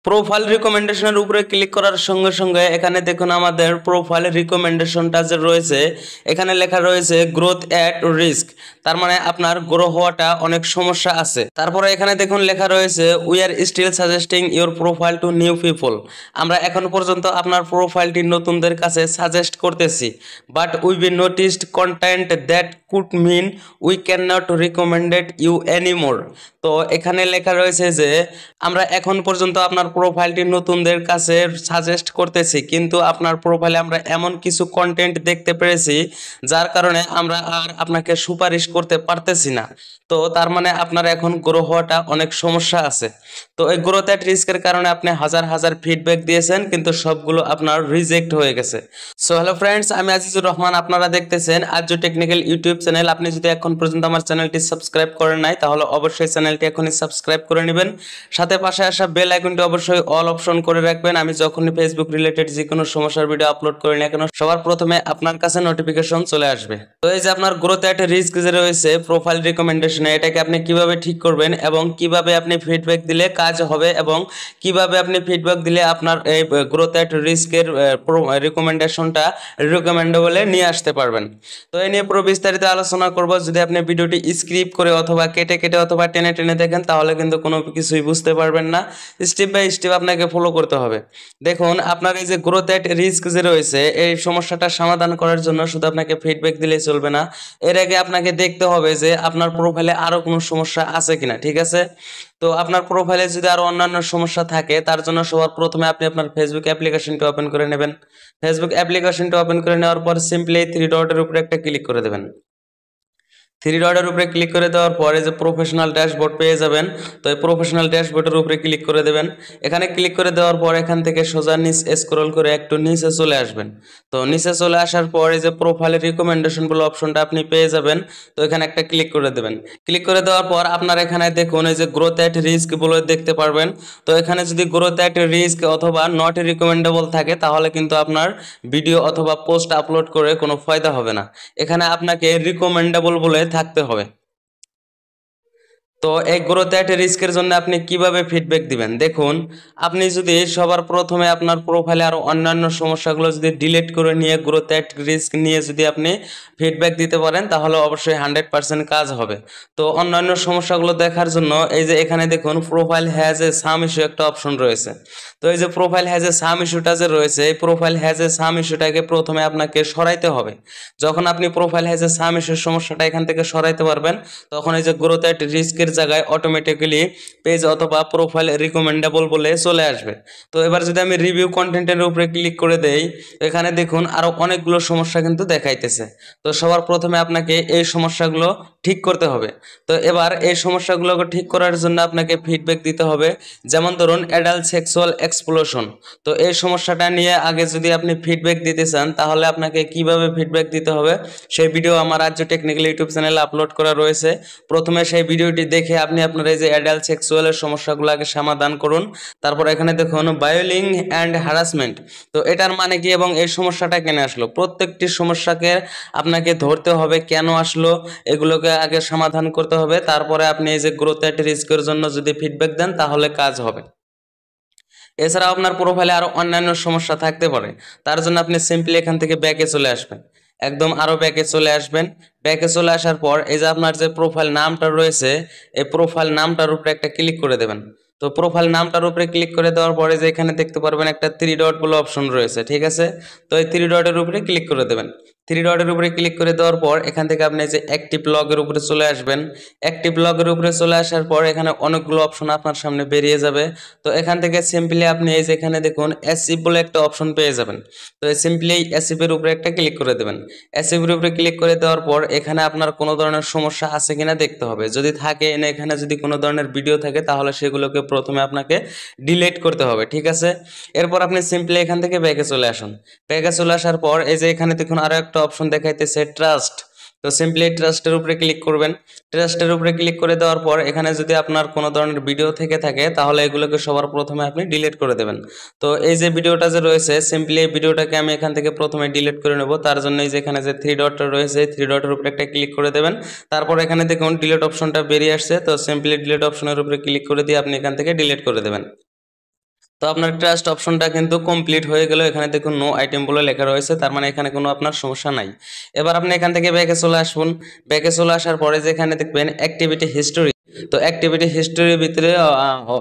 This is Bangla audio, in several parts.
প্রোফাইল রিকমেন্ডেশনের উপরে ক্লিক করার সঙ্গে সঙ্গে এখানে দেখুন আমাদের প্রোফাইল রিকমেন্ডেশনটা যে রয়েছে এখানে লেখা রয়েছে গ্রোথ অ্যাট রিস্ক। তার মানে আপনার গ্রো হওয়াটা অনেক সমস্যা আছে। তারপরে এখানে দেখুন লেখা রয়েছে we are still suggesting your profile to new people. আমরা এখন পর্যন্ত আপনার প্রোফাইলটি নতুনদের কাছে সাজেস্ট করতেছি, but we be noticed content that could mean we can not recommended you anymore. তো এখানে লেখা রয়েছে যে আমরা এখন পর্যন্ত আপনার প্রোফাইলটি নতুনদের কাছে সাজেস্ট করতেছি, কিন্তু আপনার প্রোফাইলে আমরা এমন কিছু কন্টেন্ট দেখতে পেরেছি যার কারণে আমরা আর আপনাকে সুপারিশ করতে পারতেছি না। তো তার মানে আপনার এখন গ্রো হওয়াটা অনেক সমস্যা আছে। তো এই গ্রোথ অ্যাট রিস্কের কারণে আপনি হাজার হাজার ফিডব্যাক দিয়েছেন, কিন্তু সবগুলো আপনার রিজেক্ট হয়ে গেছে। সো হ্যালো ফ্রেন্ডস, আমি আজিজুর রহমান, আপনারা দেখতেছেন আরজু টেকনিক্যাল ইউটিউব চ্যানেল। আপনি যদি এখন পর্যন্ত আমার চ্যানেলটি সাবস্ক্রাইব করেন নাই তাহলে অবশ্যই চ্যানেলটি এখনই সাবস্ক্রাইব করে নেবেন। সাথে পাশে আসা বেল আইকনটি অবশ্যই অল অপশন করে রাখবেন। আমি যখনই ফেসবুক রিলেটেড যে কোনো সমস্যার ভিডিও আপলোড করি না কেন সবার প্রথমে আপনার কাছে নোটিফিকেশন চলে আসবে। তো এই যে আপনার গ্রোথ অ্যাট রিস্ক যে রয়েছে প্রোফাইল রিকমেন্ডেশনে, এটাকে আপনি কিভাবে ঠিক করবেন এবং কিভাবে আপনি ফিডব্যাক দিলে কাজ হবে এবং কিভাবে আপনি ফিডব্যাক দিলে আপনার এই গ্রোথ অ্যাট রিস্কের রিকমেন্ডেশনটা রিকমেন্ডেবলে নিয়ে আসতে পারবেন। তো এই নিয়ে পুরো বিস্তারিত আলোচনা করব। যদি আপনি ভিডিওটি স্ক্রিপ্ট করে অথবা কেটে কেটে অথবা টেনে টেনে দেখেন তাহলে কিন্তু কোনো কিছুই বুঝতে পারবেন না। স্টেপ বাই স্টেপ আপনাকে ফলো করতে হবে। দেখুন আপনার এই যে গ্রোথ অ্যাট রিস্ক যে রয়েছে এই সমস্যাটা সমাধান করার জন্য শুধু আপনাকে ফিডব্যাক দিলেই চলবে না, এর আগে আপনাকে দেখতে হবে যে আপনার প্রোফাইলে আরো কোনো সমস্যা আছে কিনা। ঠিক আছে, তো আপনার প্রোফাইলে যদি আরো অন্যান্য সমস্যা থাকে তার জন্য সবার প্রথমে আপনি আপনার ফেসবুক অ্যাপ্লিকেশনটি ওপেন করে নেবেন। ফেসবুক অ্যাপ্লিকেশনটি ওপেন করে নেওয়ার পর সিম্পলি থ্রি ডটের উপরে একটা ক্লিক করে দেবেন। থ্রি ডটের উপরে ক্লিক করে দেওয়ার পরে যে প্রফেশনাল ড্যাশবোর্ড পেয়ে যাবেন, তো এই প্রফেশনাল ড্যাশবোর্ডের উপরে ক্লিক করে দেবেন। এখানে ক্লিক করে দেওয়ার পর এখান থেকে সোজা নিচ স্ক্রল করে একটু নিচে চলে আসবেন। তো নিচে চলে আসার পরে যে প্রোফাইলের রিকমেন্ডেশন বলে অপশনটা আপনি পেয়ে যাবেন, তো এখানে একটা ক্লিক করে দেবেন। ক্লিক করে দেওয়ার পর আপনার এখানে দেখুন এই যে গ্রোথ অ্যাট রিস্ক বলে দেখতে পারবেন। তো এখানে যদি গ্রোথ অ্যাট রিস্ক অথবা নট রিকমেন্ডেবল থাকে তাহলে কিন্তু আপনার ভিডিও অথবা পোস্ট আপলোড করে কোনো ফায়দা হবে না। এখানে আপনাকে রিকমেন্ডেবল বলে থাকতে হবে। তো এই গ্রোথ অ্যাট রিস্কের জন্য আপনি কিভাবে ফিডব্যাক দিবেন, দেখুন আপনি যদি সবার প্রথমে আপনার প্রোফাইলে আরো অন্যান্য সমস্যাগুলো যদি ডিলিট করে নিয়ে গ্রোথ অ্যাট রিস্ক নিয়ে যদি আপনি ফিডব্যাক দিতে পারেন তাহলে অবশ্যই 100% কাজ হবে। তো অন্যান্য সমস্যাগুলো দেখার জন্য এই যে এখানে দেখুন profile has a some issue একটা অপশন রয়েছে। তো এই যে প্রোফাইল হ্যাজ এ সাম ইস্যুটা যে রয়েছে এই প্রোফাইল হ্যাজ এ সাম ইস্যুটাকে প্রথমে আপনাকে সরাইতে হবে। যখন আপনি প্রোফাইল হ্যাজ এ সাম ইস্যুর সমস্যাটা এখান থেকে সরাইতে পারবেন তখন এই যে গ্রোথ অ্যাট রিস্কের জায়গায় অটোমেটিক্যালি পেজ অথবা প্রোফাইল রিকমেন্ডেবল বলে চলে আসবে। তো এবার যদি আমি রিভিউ কন্টেন্টের উপরে ক্লিক করে দেই, এখানে দেখুন আরো অনেকগুলো সমস্যা কিন্তু দেখাইতেছে। তো সবার প্রথমে আপনাকে এই সমস্যাগুলো ঠিক করতে হবে। তো এবার এই সমস্যাগুলোকে ঠিক করার জন্য আপনাকে ফিডব্যাক দিতে হবে। যেমন ধরুন অ্যাডাল্ট সেক্সুয়াল এক্সপ্লোশন, তো এই সমস্যাটা নিয়ে আগে যদি আপনি ফিডব্যাক দিতে চান তাহলে আপনাকে কিভাবে ফিডব্যাক দিতে হবে সেই ভিডিও আমার আরজু টেকনিক্যাল ইউটিউব চ্যানেলে আপলোড করা রয়েছে। প্রথমে সেই ভিডিওটি দেখে আপনি আপনার এই যে অ্যাডাল্ট সেক্সুয়ালের সমস্যাগুলো আগে সমাধান করুন। তারপর এখানে দেখুন বায়োলিং অ্যান্ড হ্যারাসমেন্ট, তো এটার মানে কি এবং এই সমস্যাটা কেন আসলো, প্রত্যেকটি সমস্যাকে আপনাকে ধরতে হবে কেন আসলো, এগুলোকে আগে সমাধান করতে হবে। তারপরে আপনি এই যে গ্রোথ অ্যাট রিস্কের জন্য যদি ফিডব্যাক দেন তাহলে কাজ হবে। এছাড়াও আপনার প্রোফাইলে আরো অন্যান্য সমস্যা থাকতে পারে, তার জন্য আপনি সিম্পলি এখান থেকে ব্যাকে চলে আসবেন। একদম আরো ব্যাকে চলে আসবেন। ব্যাকে চলে আসার পর এই যে আপনার যে প্রোফাইল নামটা রয়েছে এই প্রোফাইল নামটার উপরে একটা ক্লিক করে দেবেন। তো প্রোফাইল নামটার উপরে ক্লিক করে দেওয়ার পরে যে এখানে দেখতে পারবেন একটা থ্রি ডট বলে অপশন রয়েছে, ঠিক আছে। তো এই থ্রি ডটের উপরে ক্লিক করে দেবেন। থ্রি ডটের উপরে ক্লিক করে দেওয়ার পর এখান থেকে আপনি যে অ্যাক্টিভ লগের উপরে চলে আসবেন। অ্যাক্টিভ লগের উপরে চলে আসার পর এখানে অনেকগুলো অপশন আপনার সামনে বেরিয়ে যাবে। তো এখান থেকে সিম্পলি আপনি এই যে এখানে দেখুন অ্যাসিভ বলে একটা অপশন পেয়ে যাবেন। তো সিম্পলি এই অ্যাসিভের উপরে একটা ক্লিক করে দেবেন। অ্যাসিভের উপরে ক্লিক করে দেওয়ার পর এখানে আপনার কোনো ধরনের সমস্যা আছে কিনা দেখতে হবে। যদি থাকে এখানে যদি কোনো ধরনের ভিডিও থাকে তাহলে সেগুলোকে প্রথমে আপনাকে ডিলিট করতে হবে, ঠিক আছে। এরপর আপনি সিম্পলি এখান থেকে ব্যাকে চলে আসুন। ব্যাকে চলে আসার পর এই যে এখানে দেখুন আরো একটা অপশন দেখাইতেছে ট্রাস্ট। তো সিম্পলি ট্রাস্টের উপরে ক্লিক করবেন। ট্রাস্টের উপরে ক্লিক করে দেওয়ার পর এখানে যদি আপনার কোনো ধরনের ভিডিও থেকে থাকে তাহলে এগুলোকে সবার প্রথমে আপনি ডিলিট করে দেবেন। তো এই যে ভিডিওটা যে রয়েছে সিম্পলি এই ভিডিওটাকে আমি এখান থেকে প্রথমে ডিলিট করে নেব। তার জন্য এই যে এখানে যে থ্রি ডটটা রয়েছে থ্রি ডটের উপরে একটা ক্লিক করে দেবেন। তারপর এখানে দেখুন ডিলিট অপশনটা বেরিয়ে আসছে, তো সিম্পলি ডিলিট অপশনের উপরে ক্লিক করে দিয়ে আপনি এখান থেকে ডিলিট করে দেবেন। তো আপনার ট্রাস্ট অপশনটা কিন্তু কমপ্লিট হয়ে গেল। এখানে দেখুন নো আইটেম বলে লেখা রয়েছে, তার মানে এখানে কোনো আপনার সমস্যা নাই। এবার আপনি এখান থেকে ব্যাকে চলে আসুন। ব্যাকে চলে আসার পরে যেখানে দেখবেন অ্যাক্টিভিটি হিস্টোরি, তো অ্যাক্টিভিটি হিস্টোরির ভিতরে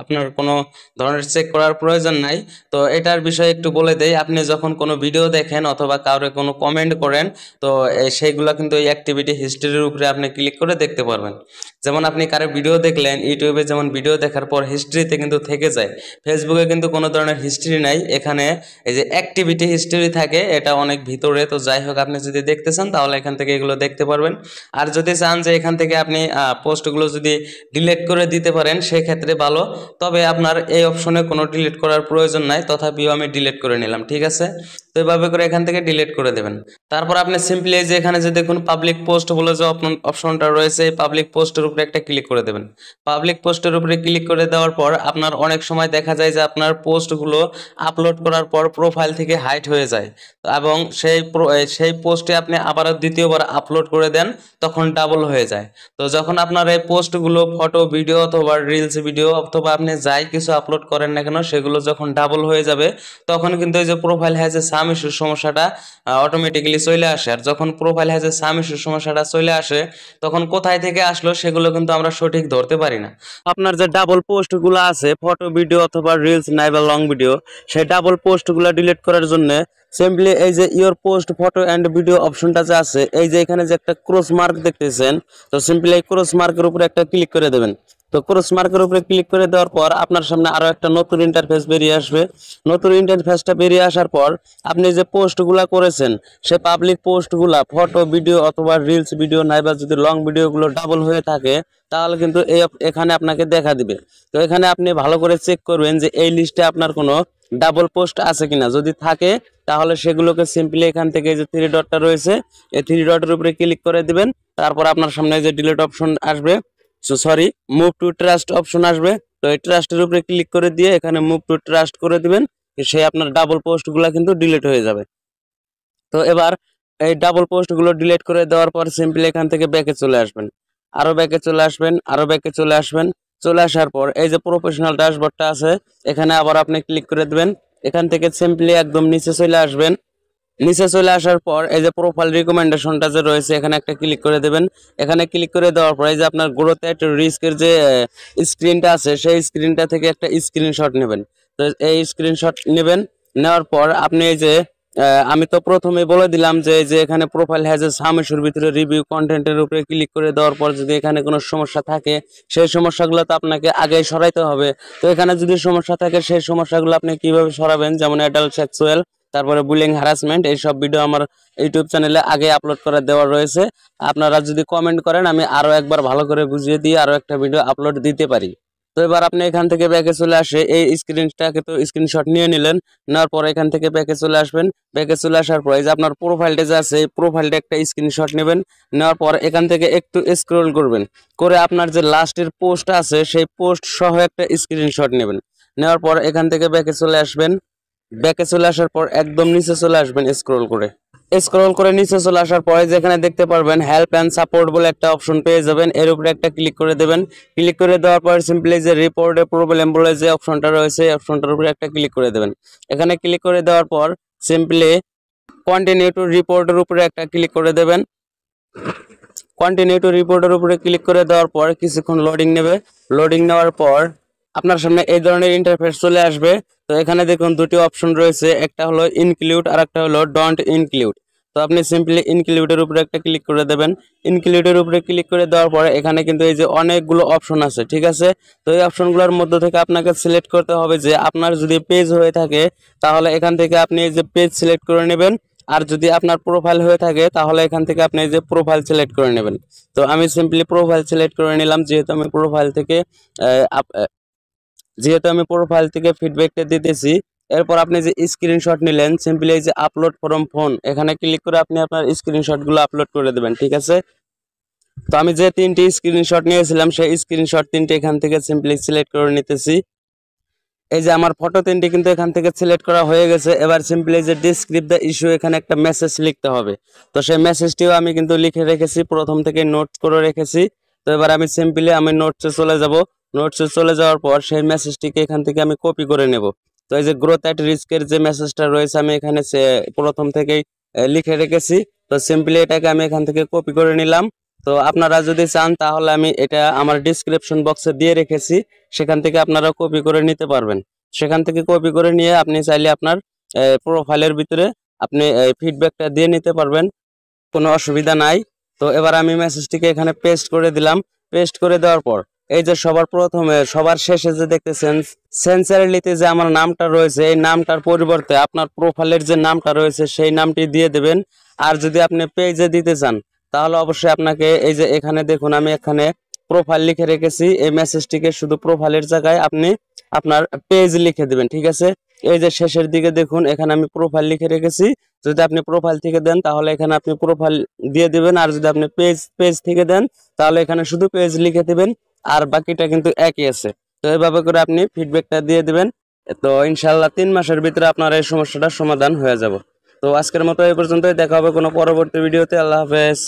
আপনার কোনো ধরনের চেক করার প্রয়োজন নাই। তো এটার বিষয়ে একটু বলে দেই, আপনি যখন কোনো ভিডিও দেখেন অথবা কাউরে কোনো কমেন্ট করেন, তো সেইগুলো কিন্তু এই অ্যাক্টিভিটি হিস্টোরির উপরে আপনি ক্লিক করে দেখতে পারবেন। যেমন আপনি কারো ভিডিও দেখলেন, ইউটিউবে যেমন ভিডিও দেখার পর হিস্ট্রিতে কিন্তু থেকে যায়, ফেসবুকে কিন্তু কোনো ধরনের হিস্ট্রি নাই। এখানে এই যে অ্যাক্টিভিটি হিস্ট্রি থাকে, এটা অনেক ভিতরে। তো যাই হোক, আপনি যদি দেখতে চান তাহলে এখান থেকে এগুলো দেখতে পারবেন। আর যদি চান যে এখান থেকে আপনি পোস্টগুলো যদি ডিলিট করে দিতে পারেন সেক্ষেত্রে ভালো, তবে আপনার এই অপশনে কোনো ডিলিট করার প্রয়োজন নাই, তথাপিও আমি ডিলিট করে নিলাম। ঠিক আছে, তো এভাবে করে এখান থেকে ডিলিট করে দেবেন। তারপর আপনি সিম্পলি যে এখানে যে দেখুন পাবলিক পোস্ট বলে যে অপশনটা রয়েছে, এই পাবলিক পোস্টের উপরে একটা ক্লিক করে দেবেন। পাবলিক পোস্টের উপরে ক্লিক করে দেওয়ার পর আপনার অনেক সময় দেখা যায় যে আপনার পোস্টগুলো আপলোড করার পর প্রোফাইল থেকে হাইড হয়ে যায়, এবং সেই পোস্টে আপনি আবারও দ্বিতীয়বার আপলোড করে দেন, তখন ডাবল হয়ে যায়। তো যখন আপনার এই পোস্টগুলো ফটো ভিডিও অথবা রিলস ভিডিও অথবা আপনি যাই কিছু আপলোড করেন না কেন, সেগুলো যখন ডাবল হয়ে যাবে, তখন কিন্তু এই যে প্রোফাইল হ্যাজ এ সাম ইস্যুর সমস্যাটা অটোমেটিক্যালি চলে আসে। আর যখন প্রোফাইল হ্যাজ এ সাম ইস্যুর সমস্যাটা চলে আসে, তখন কোথায় থেকে আসলো সেগুলো কিন্তু আমরা সঠিক ধরতে পারি না। আপনার যে ডাবল পোস্টগুলো আছে, ফটো ভিডিও অথবা রিলস নাইবা লং ভিডিও, সেই ডাবল পোস্টগুলো ডিলিট করার জন্য সিম্পলি এই যে your post photo and video অপশনটা যে আছে, এই যে এখানে যে একটা ক্রস মার্ক দেখতেছেন, তো সিম্পলি এই ক্রস মার্কের উপরে একটা ক্লিক করে দেবেন। তো ক্রস মার্কের উপরে ক্লিক করে দেওয়ার পর আপনার সামনে আরো একটা নতুন ইন্টারফেস বেরিয়ে আসবে। নতুন ইন্টারফেসটা বেরিয়ে আসার পর আপনি যে পোস্টগুলা করেছেন, সে পাবলিক পোস্টগুলা ফটো ভিডিও অথবা রিলস ভিডিও নাইবা যদি লং ভিডিওগুলো ডাবল হয়ে থাকে, তাহলে কিন্তু এখানে আপনাকে দেখা দিবে। তো এখানে আপনি ভালো করে চেক করবেন যে এই লিস্টে আপনার কোনো ডাবল পোস্ট আছে কিনা। যদি থাকে তাহলে সেগুলোকে সিম্পলি এখান থেকে যে থ্রি ডটটা রয়েছে, এই থ্রি ডটের উপরে ক্লিক করে দিবেন। তারপর আপনার সামনে যে ডিলিট অপশন আসবে, sorry move to trust option আসবে। তো এই ট্রাস্টের উপরে ক্লিক করে দিয়ে এখানে মুভ টু ট্রাস্ট করে দিবেন, সেই আপনার ডাবল পোস্টগুলো কিন্তু ডিলিট হয়ে যাবে। তো এবার এই ডাবল পোস্টগুলো ডিলিট করে দেওয়ার পর সিম্পলি এখান থেকে ব্যাকে চলে আসবেন, আরো ব্যাকে চলে আসবেন, আরো ব্যাকে চলে আসবেন। চলে আসার পর এই যে প্রফেশনাল ড্যাশবোর্ডটা আছে, এখানে আবার আপনি ক্লিক করে দেবেন। এখান থেকে সিম্পলি একদম নিচে চলে আসবেন। নিচে চলে আসার পর এই যে প্রোফাইল রিকমেন্ডেশনটা যে রয়েছে, এখানে একটা ক্লিক করে দেবেন। এখানে ক্লিক করে দেওয়ার পর এই যে আপনার গ্রোথ এট রিস্কের যে স্ক্রিনটা আছে, সেই স্ক্রিনটা থেকে একটা স্ক্রিনশট নেবেন। তো এই স্ক্রিনশট নেবেন, নেওয়ার পর আপনি এই যে আমি তো প্রথমে বলে দিলাম যে এই যে এখানে প্রোফাইল হ্যাজ এ সাম ইস্যুর ভিতরে রিভিউ কন্টেন্টের উপরে ক্লিক করে দেওয়ার পর যদি এখানে কোনো সমস্যা থাকে, সেই সমস্যাগুলো তো আপনাকে আগেই সরাইতে হবে। তো এখানে যদি সমস্যা থাকে, সেই সমস্যাগুলো আপনি কিভাবে সরাবেন, যেমন অ্যাডাল্ট সেক্সুয়াল, তারপরে বুলিং হ্যারাসমেন্ট, এইসব ভিডিও আমার ইউটিউব চ্যানেলে আগে আপলোড করা দেওয়া রয়েছে। আপনারা যদি কমেন্ট করেন, আমি আরো একবার ভালো করে বুঝিয়ে দিয়ে আরো একটা ভিডিও আপলোড দিতে পারি। তো এবার আপনি এখান থেকে ব্যাকে চলে আসে এই স্ক্রিনটাকে তো স্ক্রিনশট নিয়ে নিলেন। নেওয়ার পর এখান থেকে ব্যাকে চলে আসবেন। ব্যাকে চলে আসার পর এই যে আপনার প্রোফাইলটা যে আছে, এই প্রোফাইলটা একটা স্ক্রিনশট নেবেন। নেওয়ার পর এখান থেকে একটু স্ক্রল করবেন, করে আপনার যে লাস্টের পোস্ট আছে সেই পোস্ট সহ একটা স্ক্রিনশট নেবেন। নেওয়ার পর এখান থেকে ব্যাকে চলে আসবেন। ব্যাকে চলে আসার পর একদম নিচে চলে আসবেন স্ক্রল করে। স্ক্রল করে নিচে চলে আসার পরে যেখানে দেখতে পারবেন হেল্প অ্যান্ড সাপোর্ট বলে একটা অপশন পেয়ে যাবেন, এর উপরে একটা ক্লিক করে দেবেন। ক্লিক করে দেওয়ার পর সিম্পলি যে রিপোর্ট এ প্রবলেম বলে যে অপশনটা রয়েছে, এই অপশনটার উপরে একটা ক্লিক করে দেবেন। এখানে ক্লিক করে দেওয়ার পর সিম্পলি কন্টিনিউ টু রিপোর্টের উপরে একটা ক্লিক করে দেবেন। কন্টিনিউ টু রিপোর্টের উপরে ক্লিক করে দেওয়ার পর কিছুক্ষণ লোডিং নেবে। লোডিং নেওয়ার পর আপনার সামনে এই ধরনের ইন্টারফেস চলে আসবে। তো এখানে দেখুন দুটি অপশন রয়েছে, একটা হলো ইনক্লুড আর একটা হলো ডোন্ট ইনক্লুড। তো আপনি সিম্পলি ইনক্লুডের উপরে একটা ক্লিক করে দেবেন। ইনক্লুডের উপরে ক্লিক করে দেওয়ার পরে এখানে কিন্তু এই যে অনেকগুলো অপশন আছে, ঠিক আছে। তো এই অপশনগুলোর মধ্যে থেকে আপনাকে সিলেক্ট করতে হবে যে আপনার যদি পেজ হয়ে থাকে, তাহলে এখান থেকে আপনি এই যে পেজ সিলেক্ট করে নেবেন। আর যদি আপনার প্রোফাইল হয়ে থাকে, তাহলে এখান থেকে আপনি এই যে প্রোফাইল সিলেক্ট করে নেবেন। তো আমি সিম্পলি প্রোফাইল সিলেক্ট করে নিলাম, যেহেতু আমি প্রোফাইল থেকে ফিডব্যাকটা দিতেছি। এরপর আপনি যে স্ক্রিনশট নিলেন, সিম্পলি এই যে আপলোড ফ্রম ফোন, এখানে ক্লিক করে আপনি আপনার স্ক্রিনশটগুলো আপলোড করে দেবেন, ঠিক আছে। তো আমি যে তিনটি স্ক্রিনশট নিয়েছিলাম, সেই স্ক্রিনশট তিনটি এখান থেকে সিম্পলি সিলেক্ট করে নিতেছি। এই যে আমার ফটো তিনটি কিন্তু এখান থেকে সিলেক্ট করা হয়ে গেছে। এবার সিম্পলি যে ডিসক্রিপ দ্য ইস্যু, এখানে একটা মেসেজ লিখতে হবে। তো সেই মেসেজটিও আমি কিন্তু লিখে রেখেছি, প্রথম থেকে নোট করে রেখেছি। তো এবার আমি সিম্পলি নোটসে চলে যাব। নোটসে চলে যাওয়ার পর সেই মেসেজটিকে এখান থেকে আমি কপি করে নেব। তো তো এই যে গ্রোথ অ্যাট রিস্কের যে মেসেজটা রয়েছে আমি এখানে প্রথম থেকেই লিখে রেখেছি। তো সিম্পলি এটাকে আমি এখান থেকে কপি করে নিলাম। তো আপনারা যদি চান তাহলে আমি এটা আমার ডিসক্রিপশন বক্সে দিয়ে রেখেছি, সেখান থেকে আপনারা কপি করে নিতে পারবেন। সেখান থেকে কপি করে নিয়ে আপনি চাইলে আপনার প্রোফাইলের ভিতরে আপনি ফিডব্যাকটা দিয়ে নিতে পারবেন, কোনো অসুবিধা নাই। তো এবার আমি মেসেজটিকে এখানে পেস্ট করে দিলাম। পেস্ট করে দেওয়ার পর এই যে সবার প্রথমে সবার শেষে যে দেখতেছেন সেন্সারিলিতে যে আমার নামটা রয়েছে, এই নামটার পরিবর্তে আপনার প্রোফাইলের যে নামটা রয়েছে সেই নামটি দিয়ে দেবেন। আর যদি আপনি পেজে দিতে চান তাহলে অবশ্যই আপনাকে এই যে এখানে দেখুন আমি এখানে প্রোফাইল লিখে রেখেছি, এই মেসেজটিকে শুধু প্রোফাইলের জায়গায় আপনি আপনার পেজ লিখে দিবেন, ঠিক আছে। এই যে শেষের দিকে দেখুন এখানে আমি প্রোফাইল লিখে রেখেছি, যদি আপনি প্রোফাইল থেকে দেন তাহলে এখানে আপনি প্রোফাইল দিয়ে দিবেন, আর যদি আপনি পেজ থেকে দেন তাহলে এখানে শুধু পেজ লিখে দিবেন, আর বাকিটা কিন্তু একই আছে। তো এইভাবে করে আপনি ফিডব্যাকটা দিয়ে দিবেন। তো ইনশাল্লাহ 3 মাসের ভিতরে আপনার এই সমস্যাটার সমাধান হয়ে যাবে। তো আজকের মতো এই পর্যন্তই, দেখা হবে কোনো পরবর্তী ভিডিওতে। আল্লাহ হাফেজ।